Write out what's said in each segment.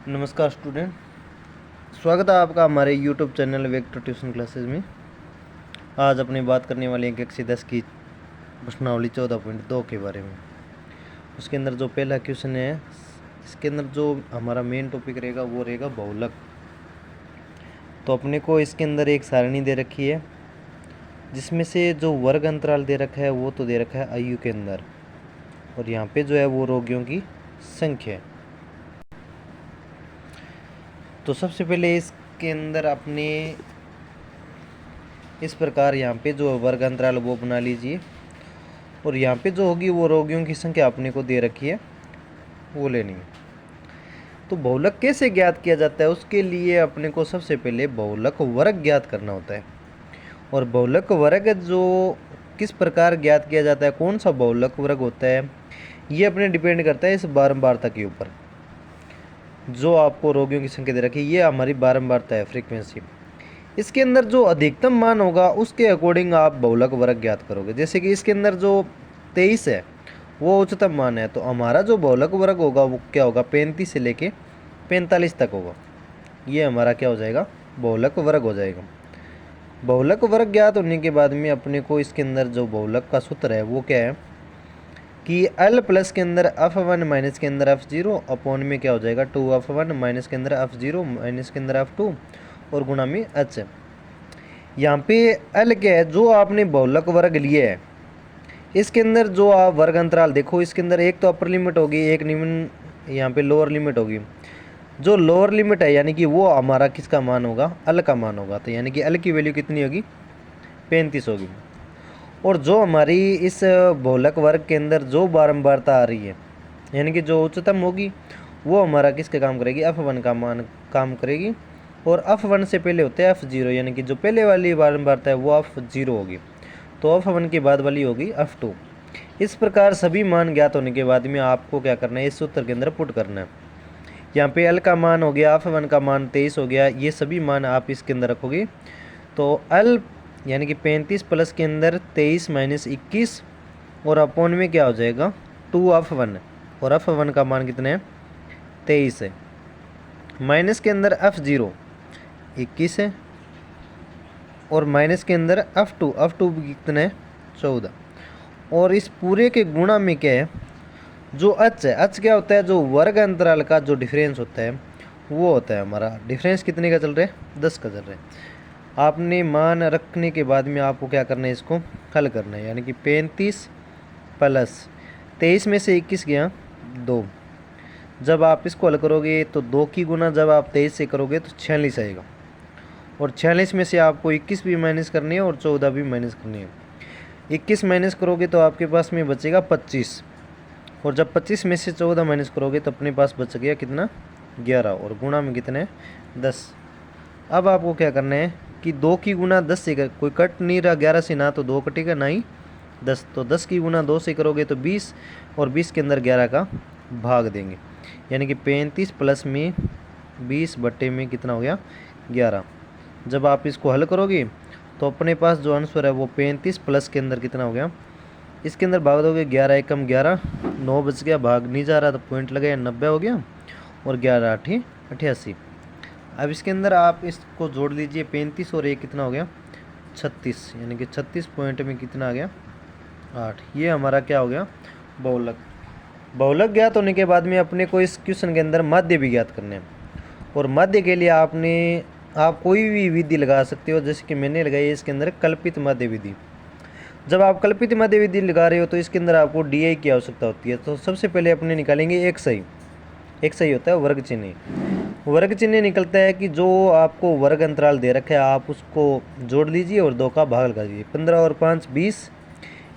नमस्कार स्टूडेंट, स्वागत है आपका हमारे YouTube channel vector tuition classes में। आज अपनी बात करने वाले हैं कक्षा 10 की प्रश्नावली 14.2 के बारे में। उसके अंदर जो पहला क्वेश्चन है, इसके अंदर जो हमारा मेन टॉपिक रहेगा वो रहेगा बहुलक। तो अपने को इसके अंदर एक सारणी दे रखी है जिसमें से जो वर्ग अंतराल दे रखा है वो तो दे रखा है आयु के अंदर, और यहाँ पे जो है वो रोगियों की संख्या है। तो सबसे पहले इसके अंदर अपने इस प्रकार यहाँ पे जो वर्ग अंतराल वो बना लीजिए, और यहाँ पे जो होगी वो रोगियों की संख्या अपने को दे रखी है वो लेनी है। तो बहुलक कैसे ज्ञात किया जाता है, उसके लिए अपने को सबसे पहले बहुलक वर्ग ज्ञात करना होता है। और बहुलक वर्ग जो किस प्रकार ज्ञात किया जाता है, कौन सा बहुलक वर्ग होता है, ये अपने डिपेंड करता है इस बारंबारता के ऊपर। जो आपको रोगियों की संख्या दे रखी है ये हमारी बारंबारता है, फ्रीक्वेंसी। इसके अंदर जो अधिकतम मान होगा उसके अकॉर्डिंग आप बहुलक वर्ग ज्ञात करोगे। जैसे कि इसके अंदर जो 23 है वो उच्चतम मान है, तो हमारा जो बहुलक वर्ग होगा वो क्या होगा, 35 से लेके 45 तक होगा। ये हमारा क्या हो जाएगा, बहुलक वर्ग हो जाएगा। बहुलक वर्ग ज्ञात होने के बाद में अपने को इसके अंदर जो बहुलक का सूत्र है वो क्या है कि L प्लस के अंदर F1 माइनस के अंदर F0 अपॉन में क्या हो जाएगा 2F1 माइनस के अंदर F0 माइनस के अंदर F2 और गुणा में H। यहाँ पे L क्या है, जो आपने बहुलक वर्ग लिया है इसके अंदर जो आप वर्ग अंतराल देखो, इसके अंदर एक तो अपर लिमिट होगी, एक निम्न यहाँ पे लोअर लिमिट होगी। जो लोअर लिमिट है यानी कि वो हमारा किसका मान होगा, L का मान होगा। तो यानी कि L की वैल्यू कितनी होगी, 35 होगी। और जो हमारी इस बहुलक वर्ग के अंदर जो बारंबारता आ रही है यानी कि जो उच्चतम होगी वो हमारा किसका काम करेगी, F1 का मान काम करेगी। और F1 से पहले होता है F0 यानी कि जो पहले वाली बारंबारता है वो F0 होगी, तो F1 के बाद वाली होगी F2। इस प्रकार सभी मान ज्ञात होने के बाद में आपको क्या करना है, इस सूत्र के अंदर पुट करना है। यहाँ पे L का मान हो गया, F1 का मान 23 हो गया, ये सभी मान आप इसके अंदर रखोगे। तो L यानी कि 35 प्लस के अंदर 23 माइनस 21 और अपॉन में क्या हो जाएगा 2F1, और F1 का मान कितना है 23 है, माइनस के अंदर F0 21 है, और माइनस के अंदर F2 भी कितना है 14, और इस पूरे के गुणा में क्या है जो H है। H क्या होता है, जो वर्ग अंतराल का जो डिफरेंस होता है वो होता है हमारा। डिफरेंस कितने का चल रहा है, 10 का चल रहा है। आपने मान रखने के बाद में आपको क्या करना है, इसको हल करना है। यानी कि 35 प्लस 23 में से 21 गया 2, जब आप इसको हल करोगे तो 2 की गुना जब आप 23 से करोगे तो 46 आएगा, और 46 में से आपको 21 भी माइनस करनी है और 14 भी माइनस करनी है। 21 माइनस करोगे तो आपके पास में बचेगा 25, और जब 25 में से 14 माइनस करोगे तो अपने पास बच गया कितना 11, और गुणा में कितने 10। अब आपको क्या करना है कि 2 की गुना 10 से कोई कट नहीं रहा, 11 से ना तो 2 कटेगा ना ही 10, तो 10 की गुना 2 से करोगे तो 20, और 20 के अंदर 11 का भाग देंगे। यानी कि 35 प्लस में 20 बट्टे में कितना हो गया 11। जब आप इसको हल करोगे तो अपने पास जो आंसर है वो 35 प्लस के अंदर कितना हो गया, इसके अंदर भाग दोगे 11 एकम 11, 9 बच गया, भाग नहीं जा रहा तो पॉइंट लगाया 90 हो गया, और 11 8 88। अब इसके अंदर आप इसको जोड़ लीजिए, 35 और 1 कितना हो गया 36, यानी कि 36 पॉइंट में कितना आ गया 8। ये हमारा क्या हो गया बहुलक। बहुलक ज्ञात होने के बाद में अपने को इस क्वेश्चन के अंदर माध्य भी ज्ञात करने हैं, और माध्य के लिए आप कोई भी विधि लगा सकते हो। जैसे कि मैंने लगाई है इसके अंदर कल्पित माध्य विधि। जब आप कल्पित माध्य विधि लगा रहे हो तो इसके अंदर आपको DI की आवश्यकता होती है। तो सबसे पहले अपने निकालेंगे एक सही होता है वर्ग चिन्ह। वर्ग चिन्ह निकलता है कि जो आपको वर्ग अंतराल दे रखा है आप उसको जोड़ लीजिए और 2 का भाग लगा दीजिए। 15 और 5 20,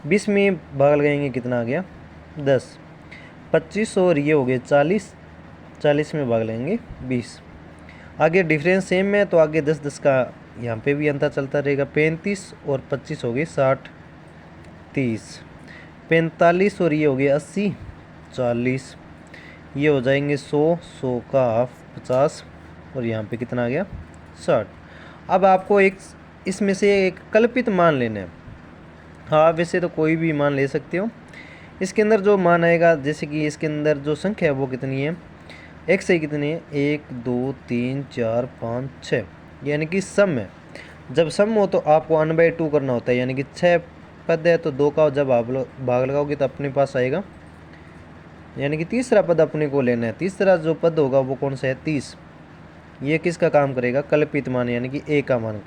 20 में भाग लगाएंगे कितना आ गया 10, 25 और ये हो गए 40, 40 में भाग लेंगे 20। आगे डिफरेंस सेम है तो आगे 10 10 का यहाँ पे भी अंतर चलता रहेगा। 35 और 25 हो गए 60, 30, 45 और ये हो गए 80, 40, ये हो जाएंगे 100, 100 का हाफ 50, और यहाँ पे कितना आ गया 60। अब आपको एक इसमें से एक कल्पित मान लेना है। हाँ वैसे तो कोई भी मान ले सकते हो। इसके अंदर जो मान आएगा, जैसे कि इसके अंदर जो संख्या है वो कितनी है एक्स आई कितनी है, 1 2 3 4 5 6, यानी कि सम है। जब सम हो तो आपको 1/2 करना होता है, यानी कि 6 पद है तो 2 का जब आप भाग लगाओगे तो अपने पास आएगा, यानी कि तीसरा पद अपने को लेना है। तीसरा जो पद होगा वो कौन सा है, 30। ये किसका काम करेगा, कल्पित मान, यानी कि ए का मान।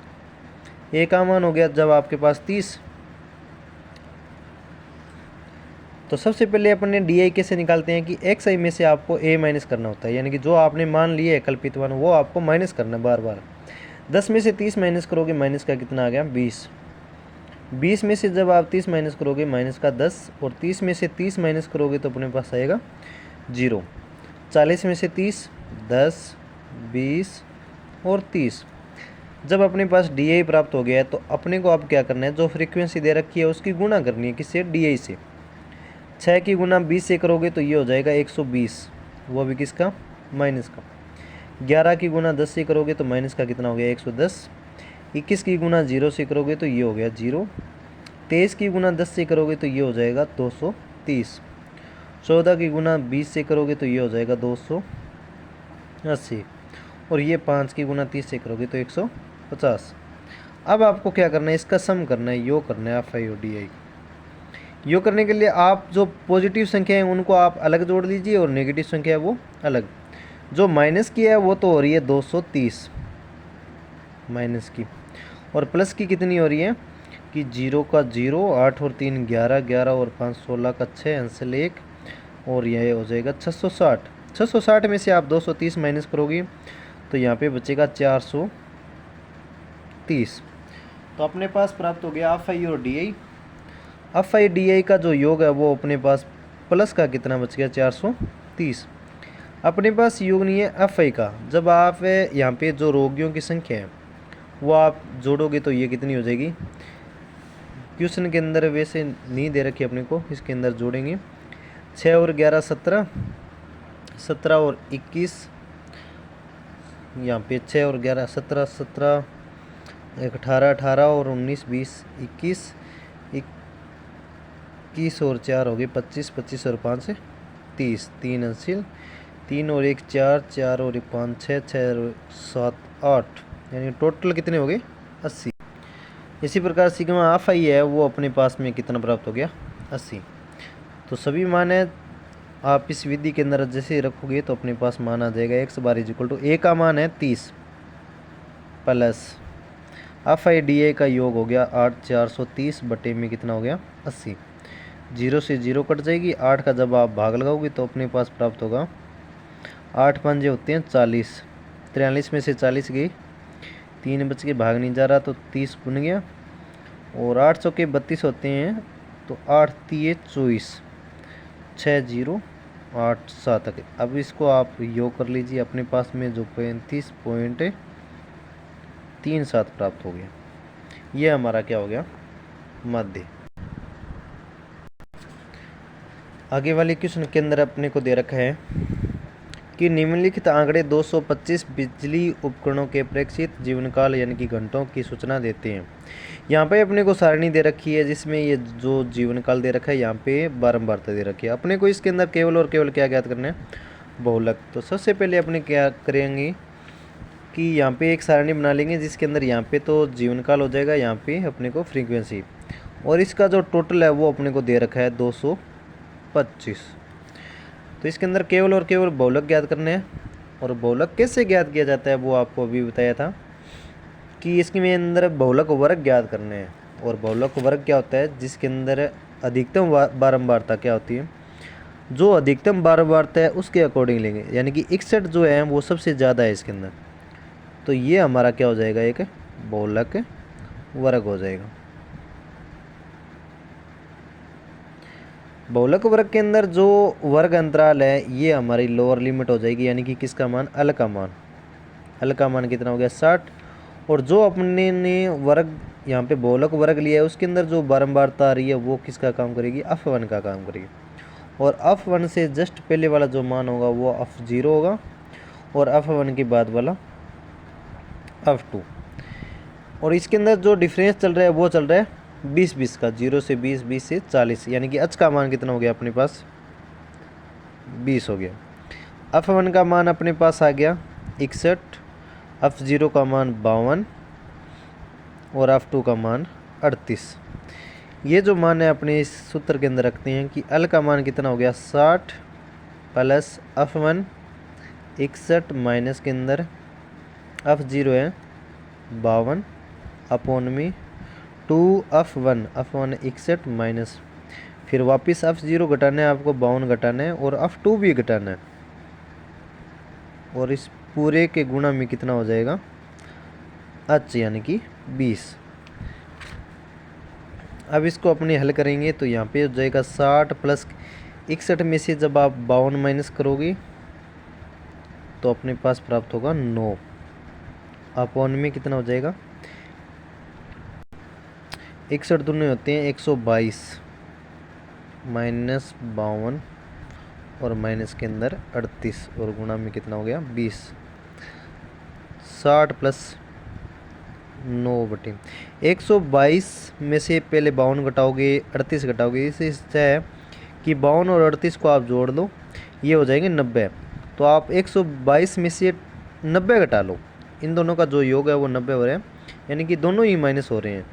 ए का मान हो गया जब आपके पास 30। तो सबसे पहले अपन ने डी आई कैसे निकालते हैं कि एक्स आई में से आपको ए माइनस करना होता है, यानी कि जो आपने मान लिए है कल्पित मान वो आपको माइनस करना है बार बार। 10 में से 30 माइनस करोगे, माइनस का कितना आ गया, 20। 20 में से जब आप 30 माइनस करोगे, माइनस का 10, और 30 में से 30 माइनस करोगे तो अपने पास आएगा 0। 40 में से 30, 10, 20 और 30। जब अपने पास डी आई प्राप्त हो गया है तो अपने को अब क्या करना है, जो फ्रीक्वेंसी दे रखी है उसकी गुणा करनी है, किससे, डी आई से। 6 की गुना 20 से करोगे तो ये हो जाएगा 120, वो भी किसका, माइनस का। 11 की गुना 10 से करोगे तो माइनस का कितना हो गया, 110। 21 की गुना 0 से करोगे तो ये हो गया 0। 23 की गुना 10 से करोगे तो ये हो जाएगा 230। 14 की गुना 20 से करोगे तो ये हो जाएगा 280, और ये 5 की गुना 30 से करोगे तो 150। अब आपको क्या करना है, इसका सम करना है, योग करना है एफ आई और डी आई। योग करने के लिए आप जो पॉजिटिव संख्या है उनको आप अलग जोड़ लीजिए और नेगेटिव संख्या है वो अलग। जो माइनस की है वो तो हो रही है 230 माइनस की, और प्लस की कितनी हो रही है कि 0 का 0, 8 और 3 11, 11 और 5 16 का 6, आंसर 1, और यह हो जाएगा 660। 660 में से आप 230 माइनस करोगे तो यहाँ पे बचेगा 430। तो अपने पास प्राप्त हो गया एफ आई और D I. F I D I का जो योग है वो अपने पास प्लस का कितना बच गया, 430। अपने पास योग नहीं है एफ आई का। जब आप यहाँ पे जो रोगियों की संख्या है वो आप जोड़ोगे तो ये कितनी हो जाएगी, क्वेश्चन के अंदर वैसे नहीं दे रखी अपने को, इसके अंदर जोड़ेंगे। 6 और 11 17, 17 और 21, यहाँ पे 6 और 11 17, 17 18, 18 और 19 20 21, 21 और 4 हो गए 25, 25 और 5 30, 3 अंशिल, 3 और 1 4, 4 और 1 5 6, 6 और 7 8, यानी टोटल कितने हो गए, 80। इसी प्रकार सिग्मा एफ आई है वो अपने पास में कितना प्राप्त हो गया, 80। तो सभी मान है आप इस विधि के अंदर जैसे ही रखोगे तो अपने पास मान आ जाएगा x bar is equal to A का मान है 30 plus F I D A का योग हो गया 8 430 बटे में कितना हो गया, 80। 0 से 0 कट जाएगी, 8 का जब आप भाग लगाओगे तो अपने पास प्राप्त होगा 8 5 होते हैं 40, 43 में से 40 गई, 3 बच के भाग नहीं जा रहा तो 30 गुन गया, और 8 चौके 32 होते हैं तो 8 3 24, 6 0 8 7 तक। अब इसको आप योग कर लीजिए, अपने पास में जो 35.37 प्राप्त हो गया। ये हमारा क्या हो गया, माध्य। आगे वाले क्वेश्चन के अंदर अपने को दे रखा है कि निम्नलिखित आंकड़े 225 बिजली उपकरणों के प्रेक्षित जीवनकाल यानी कि घंटों की सूचना देते हैं। यहाँ पे अपने को सारणी दे रखी है जिसमें ये जो जीवनकाल दे रखा है यहाँ पे बारंबारता दे रखी है। अपने को इसके अंदर केवल और केवल क्या ज्ञात करना है, बहुलक। तो सबसे पहले अपने क्या करेंगे कि यहाँ पे एक सारणी बना लेंगे जिसके अंदर यहाँ पे तो जीवनकाल हो जाएगा, यहाँ पे अपने को फ्रीक्वेंसी, और इसका जो टोटल है वो अपने को दे रखा है 225। तो इसके अंदर केवल और केवल बहुलक ज्ञात करने हैं। और बहुलक कैसे ज्ञात किया जाता है वो आपको अभी बताया था कि इसके में अंदर बहुलक वर्ग ज्ञात करने हैं। और बहुलक वर्ग क्या होता है, जिसके अंदर अधिकतम बारंबारता क्या होती है, जो अधिकतम बारंबारता है उसके अकॉर्डिंग लेंगे, यानी कि 61 जो है वो सबसे ज़्यादा है इसके अंदर। तो ये हमारा क्या हो जाएगा, एक बहुलक वर्ग हो जाएगा। बहुलक वर्ग के अंदर जो वर्ग अंतराल है ये हमारी लोअर लिमिट हो जाएगी, यानी कि किसका मान, अल का मान। अल का मान कितना हो गया, 60। और जो अपने ने वर्ग यहाँ पे बहुलक वर्ग लिया है उसके अंदर जो बारंबारता आ रही है वो किसका काम करेगी, F1 का काम करेगी। और F1 से जस्ट पहले वाला जो मान होगा वो F0 होगा, और F1 के बाद वाला F2। और इसके अंदर जो डिफरेंस चल रहा है वो चल रहा है 20-20 का, 0 से 20, 20 से 40, यानी कि H का मान कितना हो गया अपने पास, 20 हो गया। F1 का मान अपने पास आ गया 61, F0 का मान 52 और F2 का मान 38। ये जो मान है अपने इस सूत्र के अंदर रखते हैं कि L का मान कितना हो गया 60 प्लस F1 61 माइनस के अंदर F0 है 52 अपॉन में 2F1 61 माइनस, फिर वापस F0 घटाना है आपको 52 घटाना है और F2 भी घटाना है, और इस पूरे के गुणा में कितना हो जाएगा H यानी कि 20। अब इसको अपने हल करेंगे तो यहाँ पे हो जाएगा 60 प्लस 61 में से जब आप 52 माइनस करोगे तो अपने पास प्राप्त होगा 9 अपॉन में कितना हो जाएगा 61 दूनी होते हैं 122 माइनस 52 और माइनस के अंदर 38 और गुणा में कितना हो गया 20। 60 प्लस 9/122 में से पहले 52 घटाओगे 38 घटाओगे, इससे है कि 52 और 38 को आप जोड़ लो, ये हो जाएंगे 90। तो आप 122 में से 90 घटा लो, इन दोनों का जो योग है वो 90 हो रहे हैं, यानी कि दोनों ही माइनस हो रहे हैं।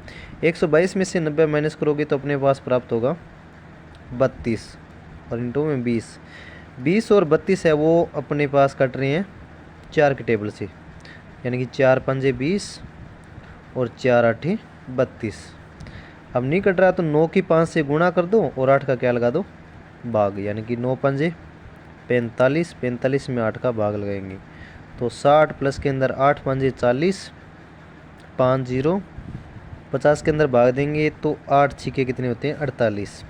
122 में से 90 माइनस करोगे तो अपने पास प्राप्त होगा 32 और इंटू में 20 और 32 है वो अपने पास कट रहे हैं 4 के टेबल से, यानी कि 4 पंजे 20 और 4 आठे 32। अब नहीं कट रहा तो 9 की 5 से गुणा कर दो और 8 का क्या लगा दो भाग, यानी कि 9 पंजे 45, 45 में 8 का भाग लगाएंगे तो 60 प्लस के अंदर 8 पंजे 40, 5 0 50 के अंदर भाग देंगे तो 8 छिके कितने होते हैं 48।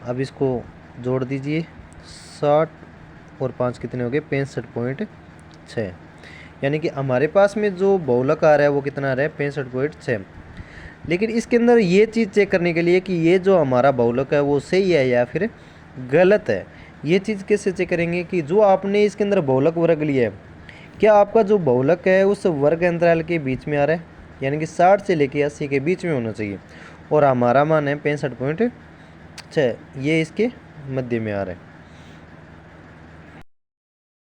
अब इसको जोड़ दीजिए 60 और 5 कितने हो गए 65.6, यानी कि हमारे पास में जो बहुलक आ रहा है वो कितना आ रहा है 65.6। लेकिन इसके अंदर ये चीज़ चेक करने के लिए कि ये जो हमारा बहुलक है वो सही है या फिर गलत है, ये चीज़ कैसे चेक करेंगे कि जो आपने इसके अंदर बहुलक वर्ग लिया है क्या आपका जो बहुलक है उस वर्ग अंतराल के बीच में आ रहा है, यानी कि 60 से लेके 80 के बीच में होना चाहिए, और हमारा मान है 65.6, ये इसके मध्य में आ रहा है।